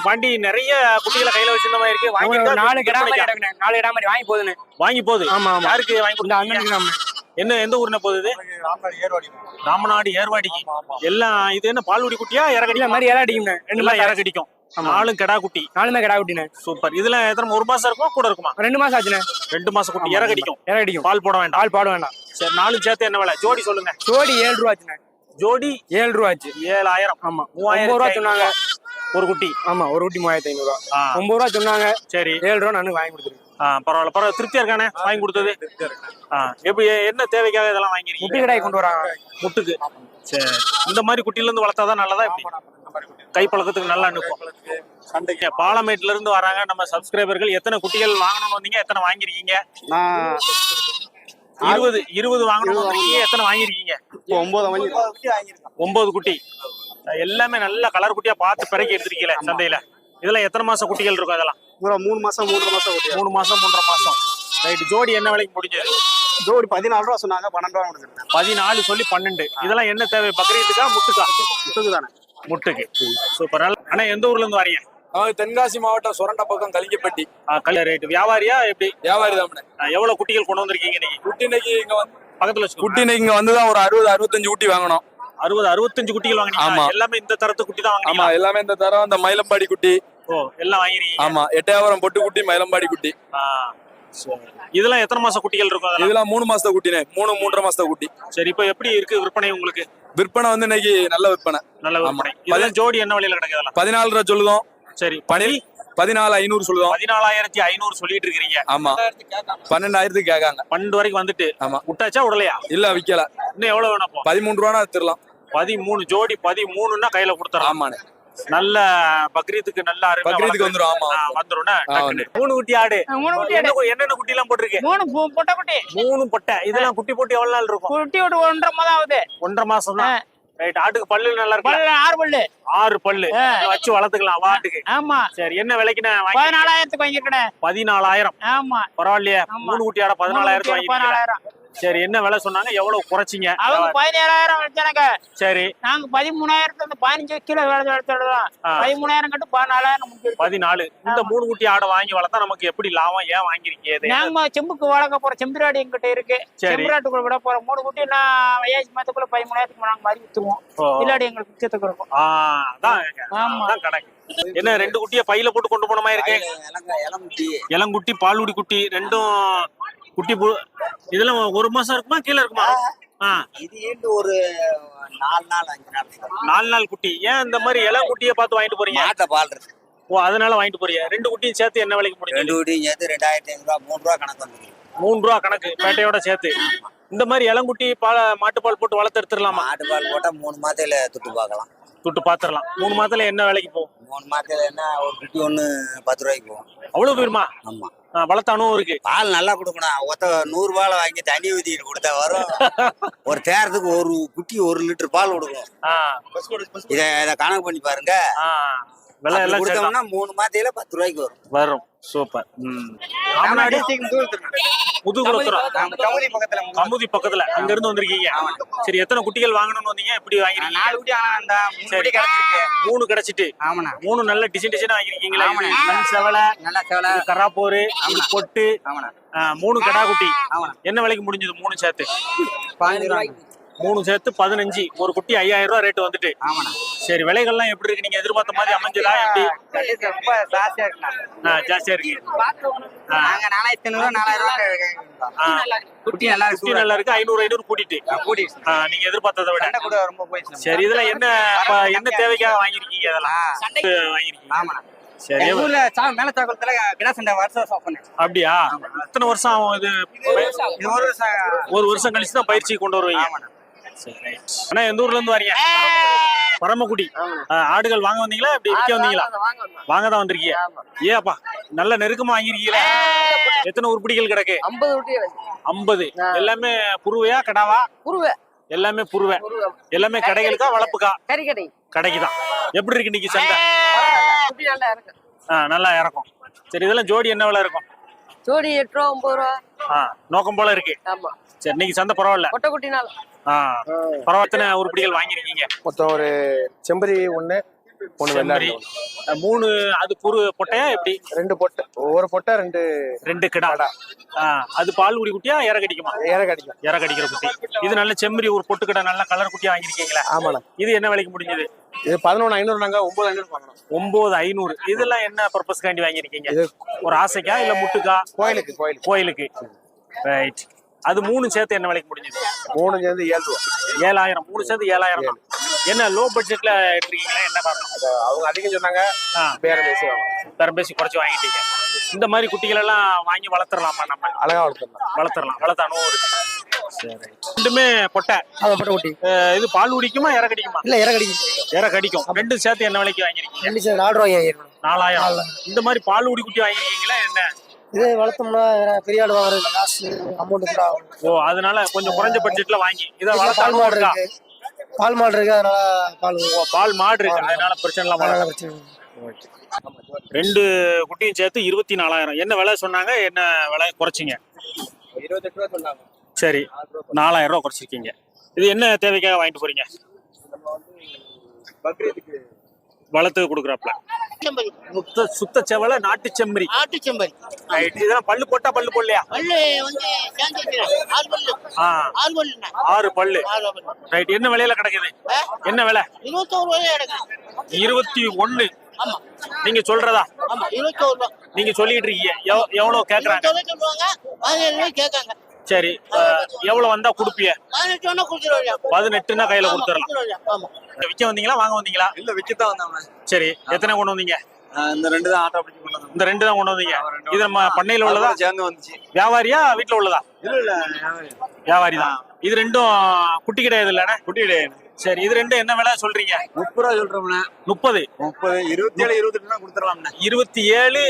பாண்டி நிறைய குட்டிகளை கையில வச்சிருந்த மாதிரி இருக்கு. வாங்கி 4 கிடா மாதிரி கிடக்குண்ணே. 4 கிடா மாதிரி வாங்கி போகுதுண்ணே. வாங்கி போகுது. ஆமா ஆமா. யாருக்கு வாங்கி கொடுத்தா? அண்ணனுக்கு. என்ன எந்த ஊர்ல போகுது? ராமநாடு ஏர்வாடிக்கு. எல்லாம் இது என்ன பால்குடி குட்டியா இறக்கடிக்க மாதிரி இறக்கடிக்கும்ண்ணே. 2 எல்லாம் இறக்கடிக்கும். 4 கிடா குட்டி. 4 கிடா குட்டிண்ணே. சூப்பர். இதுல எத்தனை 1 மாசம் இருக்கும் கூட இருக்குமா? 2 மாசம் ஆச்சுண்ணே. 2 மாசம் குட்டி இறக்கடிக்கும். இறக்கடிக்கும். பால் போட வேண்டாம். பால் போட வேண்டாம். சரி 4 சேர்த்து என்ன விலை? ஜோடி சொல்லுங்க. ஜோடி 7 ரூபா ஆச்சுண்ணே. ஜோடி 7 ரூபா ஆச்சு. 7000. ஆமா. 3000 ரூபா சொன்னாங்க ஒரு குட்டி. ஆமா ஒரு குட்டி 3500 ரூபா. 9 ரூபா சொன்னாங்க. சரி 7 ரூபா நான் வாங்கி கொடுத்துருக்கேன். பரவாயில்ல பரவாயில்ல. திருப்தியா இருக்கானே வாங்கி கொடுத்தது? எப்படி என்ன தேவைக்காக இதெல்லாம் வாங்கிருக்கீங்க? முட்டு கடாய் கொண்டு வராங்க. முட்டுக்கு. சரி இந்த மாதிரி குட்டில இருந்து வளர்த்தாதான் நல்லதா? எப்படி கை பழக்கத்துக்கு நல்லா அனுப்பும். சண்டைக்கு பாலமேட்ல இருந்து வராங்க நம்ம சப்ஸ்கிரைபர்கள். எத்தனை குட்டிகள் வாங்கணும்னு வந்தீங்க? எத்தனை வாங்கிருக்கீங்க? 20 வாங்கணும்னு வந்தீங்க. எத்தனை வாங்கிருக்கீங்க? 9 குட்டி. எல்லாமே நல்ல கலர் குட்டியா பார்த்து பிறகு எடுத்துருக்கீங்களே சந்தையில. இதெல்லாம் எத்தனை மாசம் குட்டிகள் இருக்கும்? அதெல்லாம் 3 மாசம் 3.5 மாசம். 3 மாசம் 3.5 மாசம். ரைட். ஜோடி என்ன விலைக்கு முடிஞ்சது? ஜோடி 14 ரூபா சொன்னாங்க. 12 ரூபா முடிஞ்சது. 14 சொல்லி 12. இதெல்லாம் என்ன தேவை? பக்ரீத்துக்கா முட்டுக்கா? முட்டுக்கு தானே. முட்டுக்கு. சூப்பர். ஆனா எந்த ஊர்ல இருந்து வரீங்க? தென்காசி மாவட்டம் சொரண்ட பக்கம் கலிங்கப்பட்டி. ரேட் வியாபாரியா எப்படி? வியாபாரி தான். எவ்வளவு குட்டிகள் கொண்டு வந்திருக்கீங்க இன்னைக்கு? குட்டி இன்னைக்கு இங்க பக்கத்துல குட்டி இன்னைக்கு இங்க வந்துதான் ஒரு 60-65 குட்டி வாங்கணும். 60-65 குட்டிகள் வாங்கினீங்க? எல்லாமே இந்த தரத்து குட்டி தான் வாங்கினீங்க? ஆமா எல்லாமே இந்த தரம். அந்த மயிலம்பாடி குட்டி. ஓ எல்லாம் வாங்கிருக்கீங்க? ஆமா எட்டயபுரம் பொட்டு குட்டி, மயிலம்பாடி குட்டி. இதெல்லாம் எத்தனை மாசம் குட்டிகள் இருக்கும்? இதெல்லாம் 3 மாசத்த குட்டினே. 3-3.5 மாசத்த குட்டி. சரி இப்ப எப்படி இருக்கு விற்பனை உங்களுக்கு? விற்பனை வந்து இன்னைக்கு நல்ல விற்பனை. நல்ல விற்பனை. இதெல்லாம் ஜோடி என்ன விலையில கிடைக்குது? 14 ரூபா சொல்லுதோம். சரி 14,500 சொல்லுதோம். 14,500 சொல்லிட்டு இருக்கீங்க. ஆமா 12,000 கேட்காங்க. 12 வரைக்கும் வந்துட்டு. ஆமா விட்டாச்சா உடலையா? இல்ல விக்கல. இன்னும் எவ்வளவு வேணும்? 13 ரூபா தரலாம். 13 ஜோடி 13னா கையில கொடுத்துறோம். ஆமாண்ணே. நல்ல பக்ரீத்துக்கு நல்ல பக்ரீத்துக்கு வந்துரும். ஆமா வந்துரும்னா 3 குட்டி ஆடு. என்னென்ன குட்டி எல்லாம் போட்டுருக்கு? 3 பொட்டை குட்டி. 3 பொட்டை. இதெல்லாம் குட்டி போட்டு எவ்வளவு நாள் இருக்கும்? குட்டி விட்டு 1.5 மாதம் ஆகுது. 1.5 மாசம் தான். ரைட். ஆட்டுக்கு பல்லு நல்லா இருக்கு. 6 பல்லு. 6 பல்லு வச்சு வளர்த்துக்கலாம் ஆட்டுக்கு. ஆமா. சரி என்ன விலைக்கு? 14,000 வாங்கிருக்கேன். 14,000. ஆமா பரவாயில்லையே. 3 குட்டி ஆட 14,000 வாங்கி. 14,000. சரி என்ன விலை சொன்னாங்க? எவ்வளவு குறைச்சிங்க? அவங்க 17,000 வச்சாங்க. சரி நாங்க 13,000 15 கிலோ வேலை எடுத்துடுறோம். 13,000 கட்டு 14,000 முடிஞ்சிருக்கு. 14. இந்த 3 குட்டி ஆடை வாங்கி வளர்த்தா நமக்கு எப்படி லாபம்? ஏன் வாங்கிருக்கீங்க? நாங்க செம்புக்கு வளர்க்க போற செம்பிராடி எங்கிட்ட இருக்கு. செம்பிராட்டுக்குள்ள விட போற 3 குட்டி நான் வயசு மாத்துக்குள்ள 13,000 நாங்க மாதிரி வித்துவோம். இல்லாடி எங்களுக்கு மிச்சத்துக்கு இருக்கும். அதான் கணக்கு. என்ன 2 குட்டிய பையில போட்டு கொண்டு போன மாதிரி இருக்கு? இளங்குட்டி பால்குடி குட்டி ரெண்டும் குட்டி. இதெல்லாம் 1 மாசம் இருக்குமா கீழே இருக்குமா? இது ஒரு 4 நாள் 5 நாள் 4 நாள் குட்டி. ஏன் இந்த மாதிரி இளங்குட்டியை பார்த்து வாங்கிட்டு போறீங்க? மாட்டை பால் இருக்கு. ஓ அதனால வாங்கிட்டு போறீங்க. 2 குட்டியும் சேர்த்து என்ன விலைக்கு முடியும்? 2 குட்டியும் சேர்த்து 2,500 ரூபா 3 ரூபா கணக்கு வந்து. 3 ரூபா கணக்கு பேட்டையோட சேர்த்து. இந்த மாதிரி இளங்குட்டி மாட்டுப்பால் போட்டு வளர்த்து எடுத்துடலாமா? மாட்டுப்பால் போட்டா 3 மாதத்துல துட்டு பார்க்கலாம். துட்டு பாத்துடலாம். 3 மாதத்துல என்ன விலைக்கு போகும்? 3 மாதத்துல என்ன ஒரு குட்டி ஒண்ணு 10 ரூபாய்க்கு போகும். அவ்வளவு போயிருமா? ஆமா வளர்த்த அனுபவம் இருக்கு. பால் நல்லா கொடுக்கணும். 100 பால் வாங்கி தண்ணி ஊத்திட்டு கொடுத்தா வரும். ஒரு தேரத்துக்கு ஒரு குட்டி 1 லிட்டர் பால் கொடுக்கும். இத கணக்கு பண்ணி பாருங்க. விலை எல்லாம் கொடுத்தோம்னா 3 மாதத்துல 10 ரூபாய்க்கு வரும். சூப்பர். கமுதி பக்கத்துல அங்க இருந்து வந்திருக்கீங்க. சரி எத்தனை குட்டிகள் வாங்கணும்னு வந்தீங்க? எப்படி வாங்கிருக்கீங்க? 4 குட்டி வாங்கினா 3 கிடைச்சிட்டு. 3 நல்ல டிசைன் வாங்கிருக்கீங்களா? செவலை நல்லா செவலை கராப்போரு பொட்டு 3 கடா குட்டி. என்ன விலைக்கு முடிஞ்சது 3 சேர்த்து? 15 ரூபாய். 3 சேர்த்து 15. ஒரு குட்டி 5,000 ரூபாய் ரேட் வந்துட்டு. சரி விலைகள்லாம் எப்படி இருக்கு? நீங்க எதிர்பார்த்த மாதிரி அமைஞ்சதா? எப்படி ரொம்ப ஜாஸ்தியா இருக்கு. ஜாஸ்தியா இருக்கு. நாங்க 4,500 4,000 குட்டி நல்லா இருக்கு. குட்டி நல்லா இருக்கு. 500 கூட்டிட்டு நீங்க எதிர்பார்த்ததை விட ரொம்ப போயிடுச்சு. சரி இதுல என்ன தேவைக்காக வாங்கிருக்கீங்க? இதெல்லாம் வாங்கிருக்கீங்க. சரி மேல சாக்கத்துல கிடா சண்டை வருஷம் பண்ணேன். அப்படியா? எத்தனை வருஷம் ஆகும் இது? 1 வருஷம் கழிச்சு தான் பயிற்சி கொண்டு வருவீங்க. ஆனா எந்த ஊர்ல இருந்து வரீங்க? பரமக்குடி. ஆடுகள் வாங்க வந்தீங்களா? இப்படி விற்க வந்தீங்களா? வாங்க தான் வந்திருக்கீங்க. ஏப்பா நல்ல நெருக்கமா வாங்கிருக்கீங்களா? எத்தனை உருப்படிகள் கிடக்கு? 50. எல்லாமே புருவையா கடாவா? புருவை. எல்லாமே புருவை. எல்லாமே கடைகளுக்கா வளர்ப்புக்கா? கடைக்குதான். எப்படி இருக்கு இன்னைக்கு சண்டை? நல்லா இறக்கும். சரி இதெல்லாம் ஜோடி என்ன விலை இருக்கும்? ஜோடி 8 ரூபா 9 ரூபா. நோக்கம் போல இருக்கு. சரி இன்னைக்கு சந்தை பரவாயில்ல. பொட்டை குட்டினால பரவாயில்ல. உருப்படிகள் வாங்கிருக்கீங்க? மொத்தம் ஒரு செம்பரி 1 ஒண்ணு செம்மறி. வெள்ளாடு. 3 அது பொட்டையா எப்படி? 2 பொட்டை, ஒவ்வொரு பொட்டை 2 கிடா. அது பால் குடி குட்டியா இற கடிக்குமா? இற கடிக்கும். இற கடிக்கிற குட்டி. இது நல்ல செம்மறி ஒரு பொட்டு கிடா நல்ல கலர் குட்டியா வாங்கிருக்கீங்களா? ஆமாண்ணா. இது என்ன விலைக்கு முடிஞ்சது? இது 11,500 நாங்க 9,500 வாங்கணும். 9,500. இதெல்லாம் என்ன பர்பஸ்க்காண்டி வாங்கிருக்கீங்க? ஒரு ஆசைக்கா இல்ல முட்டுக்கா? கோயிலுக்கு. ரைட். அது 3 சேர்த்து என்ன விலைக்கு முடிஞ்சது? 3 சேர்ந்து 7 ரூபா. 7,000. 3 சேர்த்து 7,000 தான். என்ன லோ பட்ஜெட்ல எடுத்துருக்கீங்களா? என்ன காரணம்? அவங்க அதிகம் சொன்னாங்க, பேரம் பேசி குறைச்சு வாங்கிட்டீங்க. இந்த மாதிரி குட்டிகள் எல்லாம் வாங்கி வளர்த்துடலாமா? நம்ம அழகா வளர்த்த அனுபவம் இருக்கு. சரி. ரெண்டுமே பொட்டை குட்டி. இது பால் குடிக்குமா இற கடிக்குமா? இல்ல இற கடிக்கும். இற கடிக்கும். 2 சேர்த்து என்ன விலைக்கு வாங்கிருக்கீங்க? 2 சேர்த்து 4 ரூபாய். 4,000. இந்த மாதிரி பால் குடி குட்டி வாங்கிருக்கீங்களா என்ன? இது வளர்த்தோம்னா பெரிய ஆடு வாங்குறது காசு அமௌண்ட் கூட ஆகும். ஓ, அதனால கொஞ்சம் குறைஞ்ச பட்ஜெட்ல வாங்கி இத வளர்த்த அனுபவம் இருக்கா? பால் மாடு இருக்கு, அதனால பால் மாடு இருக்கு, அதனால பிரச்சனை இல்லாம. 2 குட்டியும் சேர்த்து 24,000. என்ன விலை சொன்னாங்க? என்ன விலை குறைச்சிங்க? 28 ரூபா சொன்னாங்க. சரி, 4,000 ரூபா குறைச்சிருக்கீங்க. இது என்ன தேவைக்காக வாங்கிட்டு போறீங்க? பக்ரீத்துக்கு வளர்த்து கொடுக்குறாப்ல. சுத்த செவல நாட்டு செம்மறி. இதெல்லாம் பல்லு போட்டா பல்லு போடலையா? 6 பல்லு. ரைட். என்ன விலையில கிடைக்குது? என்ன விலை? 21. நீங்க சொல்றதா? நீங்க சொல்லிட்டு இருக்கீங்க. எவ்வளவு கேக்குறாங்க? சரி, எவ்வளவு வந்தா குடுப்பிய? 18னா கையில கொடுத்துடலாம். விக்க வந்தீங்களா வாங்க வந்தீங்களா? இல்ல விக்கத்தான் வந்தாங்க. சரி, எத்தனை கொண்டு வந்தீங்க? இந்த 2 தான் ஆட்டோ பிடிச்சு கொண்டு வந்தோம். இந்த 2 தான் கொண்டு வந்தீங்க. இது நம்ம பண்ணையில உள்ளதா சேர்ந்து வந்துச்சு. வியாபாரியா வீட்டுல உள்ளதா? இல்ல வியாபாரி தான். இது 2ம் குட்டி கிடையாது இல்ல? குட்டி கிடையாது. சரி, இது 2 என்ன விலை சொல்றீங்க? 30 ரூபா சொல்றோம்ண்ணே. 30, 27, 28 கொடுத்துடலாம்ண்ணே. 27,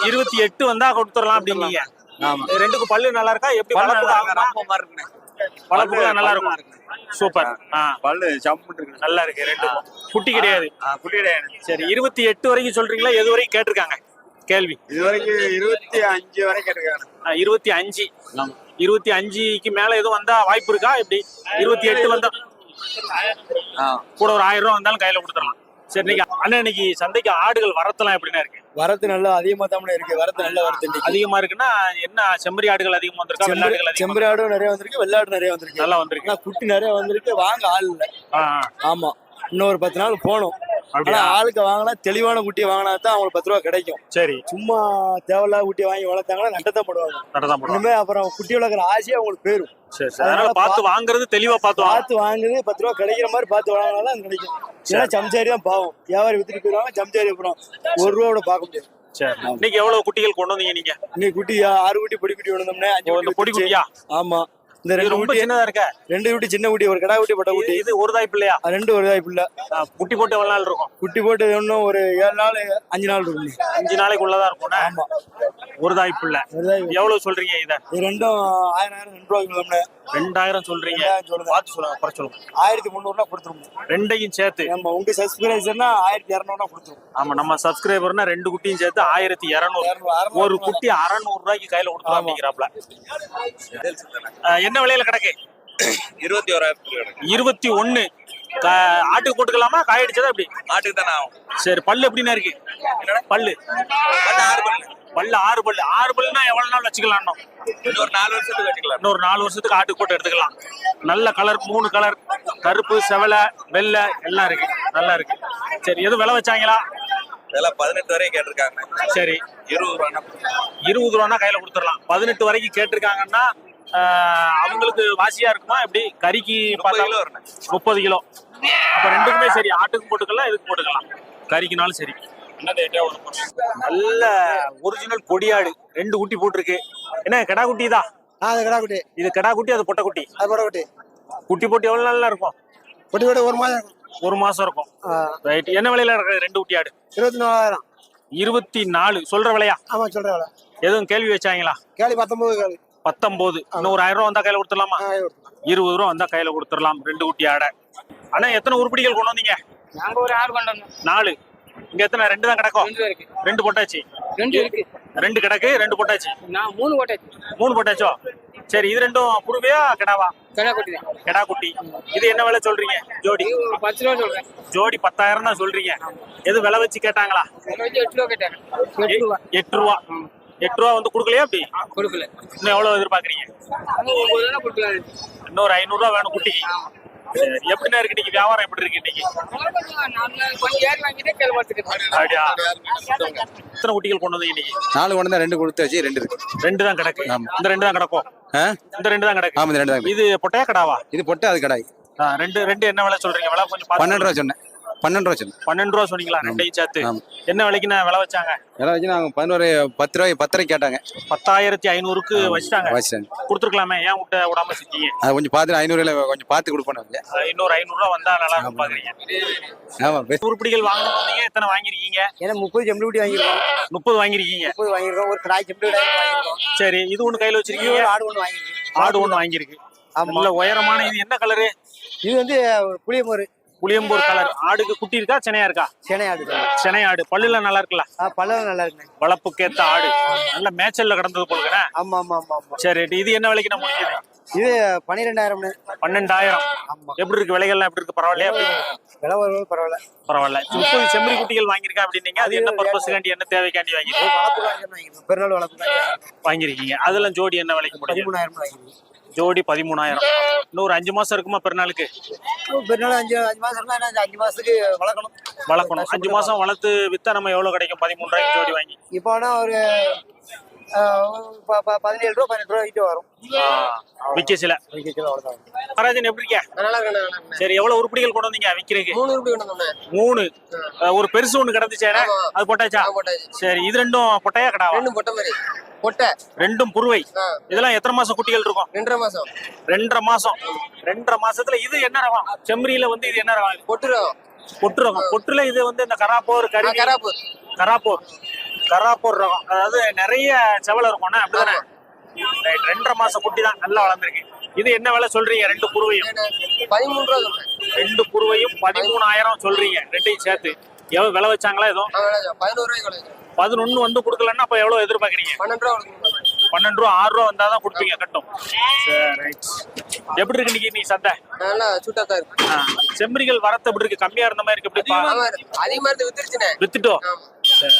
28 வந்தா கொடுத்துடலாம் அப்படின்னீங்க. ஆமா. 2க்கும் பல்லு நல்லா இருக்கா? எப்படி வளர்ப்பு நல்லா இருக்கும்? சூப்பர். பல்லு சாப்பிட்டு இருக்கு. நல்லா இருக்கு. 2க்கும் குட்டி கிடையாது. குட்டி கிடையாது. சரி, 28 வரைக்கும் சொல்றீங்களா? எது வரைக்கும் கேட்டிருக்காங்க கேள்வி? இது வரைக்கும் 25 வரை கேட்டிருக்காங்க. 25. 25க்கு மேல எதுவும் வந்தா வாய்ப்பு இருக்கா? எப்படி? 28 வந்தா கூட ஒரு 1000 ரூபா வந்தாலும் கையில கொடுத்துடலாம். சரி, இன்னைக்கு அண்ணன் இன்னைக்கு சந்தைக்கு ஆடுகள் வரத்தெல்லாம் எப்படின்னா இருக்கு? வரத்து நல்லா அதிகமா தான் இருக்கு. வரத்து நல்ல வரத்து அதிகமா இருக்குன்னா என்ன? செம்மறி ஆடுகள் அதிகமா வந்திருக்கா? வெள்ளாடுகள்? செம்மறி ஆடும் நிறைய வந்திருக்கு, வெள்ளாடு நிறைய வந்திருக்கு. நல்லா வந்திருக்கு. குட்டி நிறைய வந்திருக்கு. வாங்க ஆள் இல்ல. ஆமா, இன்னொரு 10 நாள் போகணும். ஆளுக்கு வாங்கினா தெளிவான குட்டியை வாங்கினா தான் அவங்களுக்கு 10 ரூபா கிடைக்கும். சரி, சும்மா தேவையில்லாத குட்டியை வாங்கி வளர்த்தாங்கன்னா நட்டத்தை போடுவாங்க. இனிமே அப்புறம் குட்டி வளர்க்குற ஆசையா அவங்களுக்கு போயிடும். அதனால பார்த்து வாங்குறது, தெளிவா பார்த்து வாங்குறது. 10 ரூபா கிடைக்கிற மாதிரி பார்த்து வாங்கினாலும் கிடைக்கும். ஏன்னா சம்சாரி தான் பாவம், வியாபாரி வித்துட்டு போயிடுவாங்க. சம்சாரி அப்புறம் 1 ரூபாவோட பார்க்க முடியாது. சரி, இன்னைக்கு எவ்வளவு குட்டிகள் கொண்டு வந்தீங்க நீங்க? இன்னைக்கு குட்டி 6 குட்டி பொடி குட்டி வந்தோம்னா 5 பொடி குட்டியா? ஆமா. இந்த 2 ரொம்ப சின்னதா இருக்க. 2 குட்டி சின்ன குட்டி, ஒரு கடா குட்டி பட்ட குட்டி. இது ஒரு தாய் பிள்ளையா? 2 ஒரு தாய் பிள்ளை. குட்டி போட்டு எவ்வளவு நாள் இருக்கும்? குட்டி போட்டு இன்னும் ஒரு 7 நாள் 5 நாள் இருக்கும். 5 நாளைக்குள்ளதான் இருக்கும். ஆமா, ஒரு தாய் பிள்ளை. எவ்வளவு சொல்றீங்க? இத 2ம் 1000 2 ரூபாய்க்கு 2000 சொல்றீங்க. பார்த்து சொல்லுங்க, குறைச்சு சொல்லுங்க. 1300 கொடுத்துருவோம். 2யும் சேர்த்து. நம்ம உங்க சப்ஸ்கிரைபர்னா 1200 கொடுத்துருவோம். ஆமா, நம்ம சப்ஸ்கிரைபர்னா 2 குட்டியும் சேர்த்து 1200. ஒரு குட்டி 600 ரூபாய்க்கு கையில கொடுக்கலாம் அப்படிங்கிறாப்ல. என்ன விலையில கிடக்கு? 21. ஆட்டுக்கு போட்டுக்கலாமா? காயடிச்சதா எப்படி? ஆட்டுக்கு தானே ஆகும். சரி, பல்லு எப்படின்னா இருக்கு? பல்லு 6 பல்லு. 6 பல்லு. 6 பல்லுனா எவ்வளவு நாள் வச்சுக்கலாம்? இன்னொரு 4 வருஷத்துக்கு வச்சுக்கலாம். இன்னொரு 4 வருஷத்துக்கு ஆட்டுக்கு போட்டு எடுத்துக்கலாம். நல்ல கலர், 3 கலர், கருப்பு, செவலை, வெள்ளை எல்லாம் இருக்கு. நல்லா இருக்கு. சரி, எதுவும் விலை வச்சாங்களா? விலை 18 வரைக்கும் கேட்டிருக்காங்க. சரி, 20 ரூபானா கையில கொடுத்துடலாம். 18 வரைக்கும் கேட்டிருக்காங்கன்னா அவங்களுக்கு வாசியா இருக்குமா? எப்படி? கறிக்கு 30 கிலோ. அப்ப 2க்குமே சரி, ஆட்டுக்கும் போட்டுக்கலாம், இதுக்கு போட்டுக்கலாம். கறிக்குனாலும் சரி. நல்ல ஒரிஜினல் கொடியாடு 2 குட்டி போட்டிருக்கு. என்ன கடா குட்டி தான்? அது கடா குட்டி. இது கடா குட்டி, அது பொட்டை குட்டி. அது பொட்டை குட்டி. குட்டி போட்டு எவ்வளவு நாள்ல இருக்கும்? குட்டி போட்டு 1 மாதம் இருக்கும். 1 மாசம் இருக்கும். ரைட். என்ன விலையில இருக்கு 2 குட்டி ஆடு? 24,000. 24 சொல்ற விலையா? ஆமா, சொல்ற விலை. எதுவும் கேள்வி வச்சாங்களா? கேள்வி 19. 19. இன்னும் ஒரு 1000 ரூபா வந்தா கையில கொடுத்துடலாமா? 20 ரூபா வந்தா கையில கொடுத்துடலாம். 2 குட்டி ஆடை. ஆனா எத்தனை உருப்படிகள் கொண்டு வந்தீங்க? நாங்க ஒரு 6 கொண்டு வந்தோம். 4. இங்க எத்தனை? 2 தான் கிடக்கும். 2 போட்டாச்சு. 2 இருக்கு. 2 கிடக்கு, 2 போட்டாச்சு. நான் 3 போட்டாச்சு. 3 போட்டாச்சோ? சரி, இது 2ம் குருவையா கிடாவா? கெடா குட்டி இது என்ன விலை சொல்றீங்க ஜோடி? 10 ரூபா சொல்றேன். ஜோடி 10,000 தான் சொல்றீங்க. எது விலை வச்சு கேட்டாங்களா? 8 ரூபா கேட்டாங்க. 8 ரூபா 8 ரூபா. 8 ரூபா வந்து கொடுக்கலையா அப்படி? கொடுக்கல. இன்னும் எவ்வளவு எதிர்பார்க்கறீங்க? கொடுக்கலாம். இன்னொரு 500 ரூபா வேணும் குட்டிக்கு. சரி, எப்படின்னா இருக்கு இன்னைக்கு வியாபாரம்? எப்படி இருக்கு இன்னைக்கு? கொஞ்சம் ஏறி வாங்கிட்டே கேள்வி பார்த்துக்கிட்டேன். அப்படியா? எத்தனை குட்டிகள் கொண்டு வந்தீங்க இன்னைக்கு? 4 கொண்டு தான் 2 கொடுத்து வச்சு 2 இருக்கு. 2 தான் கிடக்கு. இந்த 2 தான் கிடக்கும். இந்த 2 தான் கிடக்கு. ஆமா, இந்த 2 தான். இது பொட்டையா கடாவா? இது பொட்டை, அது கடாய். ரெண்டு என்ன விலை சொல்றீங்க? விலை கொஞ்சம் 12 ரூபா சொன்னேன். 12 ரூபா சொன்னேன். 12 ரூபா சொன்னீங்களா? ரெண்டையும் சேர்த்து என்ன விலைக்கு நான் விலை வச்சாங்க? விலை வச்சு நாங்கள் 10 ரூபாய் 10 கேட்டாங்க. 10,500க்கு வச்சுட்டாங்க. வச்சிட்டாங்க. கொடுத்துருக்கலாமே, ஏன் விடாம செஞ்சீங்க? அது கொஞ்சம் பார்த்து 500 கொஞ்சம் பார்த்து கொடுப்போம். இன்னொரு 500 ரூபா வந்தா நல்லா இருக்கும் பாக்குறீங்க. ஆமா, உருப்படிகள் வாங்கணும் வந்தீங்க. எத்தனை வாங்கிருக்கீங்க? ஏன்னா 30 செம்பு குட்டி வாங்கிருக்கோம். 30 வாங்கிருக்கீங்க. 30 வாங்கிருக்கோம். ஒரு கடாய் செம்பு கடாய் வாங்கிருக்கோம். சரி, இது ஒண்ணு கையில வச்சிருக்கீங்க. ஆடு ஒன்று வாங்கிருக்கு. ஆடு ஒண்ணு வாங்கிருக்கு. நல்ல உயரமான. இது என்ன கலரு? இது வந்து புளியமோர். புளியம்பூர் கலர். ஆடுக்கு குட்டி இருக்கா சென்னையா இருக்கா? சென்னை ஆடு. சென்னை ஆடு. பல்லுல நல்லா இருக்குல்ல? பல்லவ நல்லா இருக்கு. வளப்புக்கேத்த ஆடு. நல்ல மேய்ச்சல்ல கிடந்தது போலுங்க. ஆமா ஆமா ஆமா ஆமா. சரி, இது என்ன விலைக்கு நான் முடிஞ்சது? இது 12,000. 12,000. எப்படி இருக்கு விலைகள்லாம்? எப்படி இருக்கு? பரவாயில்லையா? விலை வருவது பரவாயில்ல. பரவாயில்ல. 30 செம்மறி குட்டிகள் வாங்கியிருக்கா அப்படின்னீங்க. அது என்ன பர்பஸ்க்காண்டி, என்ன தேவைக்காண்டி வாங்கிருக்கீங்க? பெருநாள் வளர்ப்பு வாங்கிருக்கீங்க. அதெல்லாம் ஜோடி என்ன விலைக்கு முடியும்? 13,000 வாங்கிருக்கு. ஜோடி 13,000. இன்னொரு 5 மாசம் இருக்குமா பெருநாளுக்கு? பெருநாள் 5 மாசம் இருந்தா 5 மாசத்துக்கு வளர்க்கணும். 5 மாசம் வளர்த்து வித்தா நம்ம எவ்வளவு கிடைக்கும்? 13 ரூபாய்க்கு ஜோடி வாங்கி. இப்போ ஆனா ஒரு 17 ரூபா 18 ரூபா கிட்ட வரும். விக்கச்சில. மகாராஜன் எப்படி இருக்கியா? நல்லா இருக்கேன். சரி, எவ்வளவு உருப்படிகள் கொண்டு வந்தீங்க விக்கிறதுக்கு? 3 ரூபாய் கொண்டு வந்தேன். 3. ஒரு பெருசு ஒண்ணு கிடந்துச்சே, அது போட்டாச்சா? சரி, இது ரெண்டும் பொட்டையா கடாவா? ரெண்டும் பொட்டை மாதிரி. பொட்டை. ரெண்டும் புருவை. இதெல்லாம் எத்தனை மாசம் குட்டிகள் இருக்கும்? 2.5 மாசம். 2.5 மாசம். 2.5 மாசத்துல இது என்ன ரகம்? செம்மறியில வந்து இது என்ன ரகம்? பொட்டு ரகம். பொட்டு ரகம். பொட்டுல இது வந்து இந்த கராப்பூர் கராப்பூர். கராப்பூர் ரகம். அதாவது நிறைய செவல இருக்கும்னா அப்படிதானே? 2.5 மாசம் குட்டி தான், நல்லா வளர்ந்துருக்கு. இது என்ன விலை சொல்றீங்க? 2 புருவையும் 13 ரூபா சொல்றேன். 2 புருவையும் 13,000 சொல்றீங்க. ரெண்டையும் சேர்த்து எவ்வளவு விலை வச்சாங்களா? ஏதோ 11 ரூபாய்க்கு 11 வந்து கொடுக்கலன்னா அப்ப எவ்வளவு எதிர்பார்க்கறீங்க? 12 ரூபா கொடுக்கணும். 12 ரூபா 6 ரூபா வந்தாதான் கொடுப்பீங்க கட்டும். சரி, ரைட். எப்படி இருக்கு இன்னைக்கு நீ சந்தை? நல்லா சூட்டா தான் இருக்கு. செம்மறிகள் வரத்து எப்படி இருக்கு? கம்மியா இருந்த மாதிரி இருக்கு? எப்படி அதிகமா இருந்து வித்துருச்சுனே. வித்துட்டோம். சரி.